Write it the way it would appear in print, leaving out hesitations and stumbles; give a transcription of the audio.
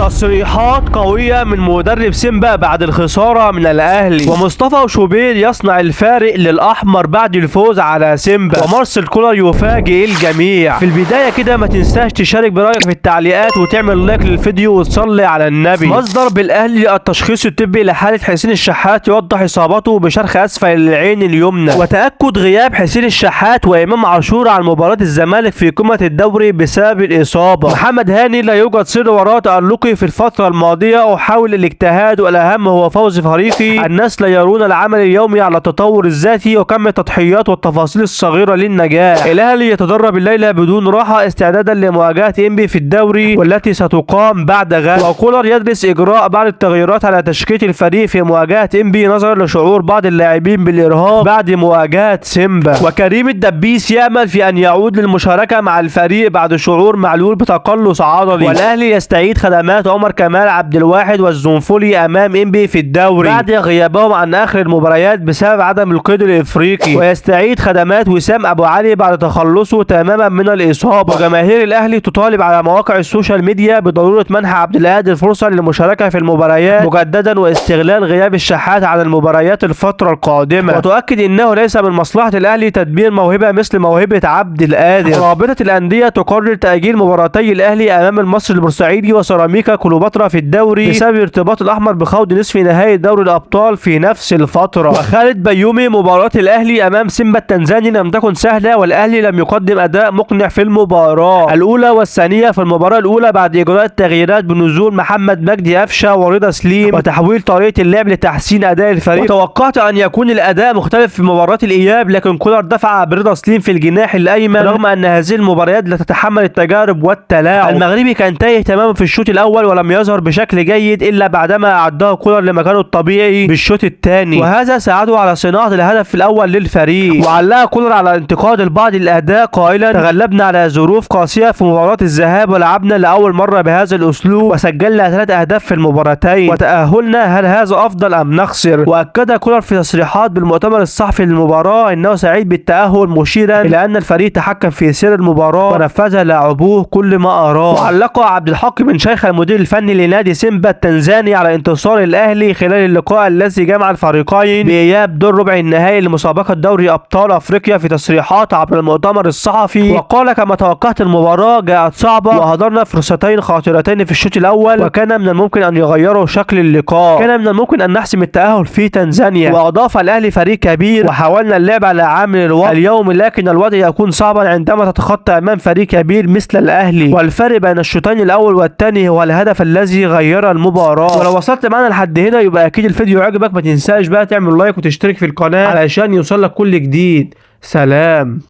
تصريحات قوية من مدرب سيمبا بعد الخسارة من الأهلي، ومصطفى شوبير يصنع الفارق للأحمر بعد الفوز على سيمبا، ومارسيل كولر يفاجئ الجميع. في البداية كده ما تنساش تشارك برأيك في التعليقات وتعمل لايك للفيديو وتصلي على النبي. مصدر بالأهلي التشخيص الطبي لحالة حسين الشحات يوضح إصابته بشرخ أسفل العين اليمنى، وتأكد غياب حسين الشحات وإمام عاشور عن مباراة الزمالك في قمة الدوري بسبب الإصابة. محمد هاني لا يوجد سر وراء تألقي في الفترة الماضية، أحاول الاجتهاد والأهم هو فوز فريقي. الناس لا يرون العمل اليومي على التطور الذاتي وكم التضحيات والتفاصيل الصغيرة للنجاح. الأهلي يتدرب الليلة بدون راحة استعدادا لمواجهة إنبي في الدوري والتي ستقام بعد غد، وكولر يدرس إجراء بعض التغييرات على تشكيلة الفريق في مواجهة إنبي نظرا لشعور بعض اللاعبين بالإرهاق بعد مواجهة سيمبا. وكريم الدبيس يأمل في أن يعود للمشاركة مع الفريق بعد شعور معلول بتقلص عضلي. والأهلي يستعيد خدمات عمر كمال عبد الواحد والزنفولي أمام إنبي في الدوري بعد غيابهم عن آخر المباريات بسبب عدم القيد الإفريقي، ويستعيد خدمات وسام أبو علي بعد تخلصه تماما من الإصابة. وجماهير الأهلي تطالب على مواقع السوشيال ميديا بضرورة منح عبد القادر فرصة للمشاركة في المباريات مجددا واستغلال غياب الشحات عن المباريات الفترة القادمة، وتؤكد أنه ليس من مصلحة الأهلي تدبير موهبة مثل موهبة عبد القادر. رابطة الأندية تقرر تأجيل مباراتي الأهلي أمام المصري البورسعيدي وسيراميكا كليوباترا في الدوري بسبب ارتباط الأحمر بخوض نصف نهائي دوري الأبطال في نفس الفترة. وخالد بيومي مباراة الأهلي أمام سيمبا التنزاني لم تكن سهلة، والأهلي لم يقدم أداء مقنع في المباراة الأولى والثانية. في المباراة الأولى بعد إجراء التغييرات بنزول محمد مجدي قفشة ورضا سليم وتحويل طريقة اللعب لتحسين أداء الفريق، وتوقعت أن يكون الأداء مختلف في مباراة الإياب، لكن كولر دفع برضا سليم في الجناح الأيمن رغم أن هذه المباريات لا تتحمل التجارب والتلاعب. المغربي كان تايه تماما في الشوط الأول ولم يظهر بشكل جيد إلا بعدما أعده كولر لمكانه الطبيعي بالشوط الثاني، وهذا ساعده على صناعة الهدف الأول للفريق. وعلق كولر على انتقاد البعض الأداء قائلا: تغلبنا على ظروف قاسية في مباراة الذهاب ولعبنا لأول مرة بهذا الأسلوب وسجلنا 3 أهداف في المباراتين وتأهلنا، هل هذا أفضل أم نخسر؟ وأكد كولر في تصريحات بالمؤتمر الصحفي للمباراة أنه سعيد بالتأهل، مشيرا إلى أن الفريق تحكم في سير المباراة ونفذ لاعبوه كل ما أراد. وعلق عبد الحق بن شيخ المدير الفني لنادي سيمبا التنزاني على انتصار الأهلي خلال اللقاء الذي جمع الفريقين بإياب دور ربع النهائي لمسابقة دوري أبطال أفريقيا في تصريحات عبر المؤتمر الصحفي، وقال: كما توقعت المباراة جاءت صعبة وهدرنا فرصتين خاطرتين في الشوط الأول وكان من الممكن أن يغيروا شكل اللقاء، كان من الممكن أن نحسم التأهل في تنزانيا. وأضاف: الأهلي فريق كبير وحاولنا اللعب على عامل الوقت اليوم، لكن الوضع يكون صعبا عندما تتخطى أمام فريق كبير مثل الأهلي، والفرق بين الشوطين الأول والثاني هو الهدف الذي غير المباراة. ولو وصلت معنا لحد هنا يبقى أكيد الفيديو عجبك، ما تنساش بقى تعمل لايك وتشترك في القناة علشان يوصلك كل جديد. سلام.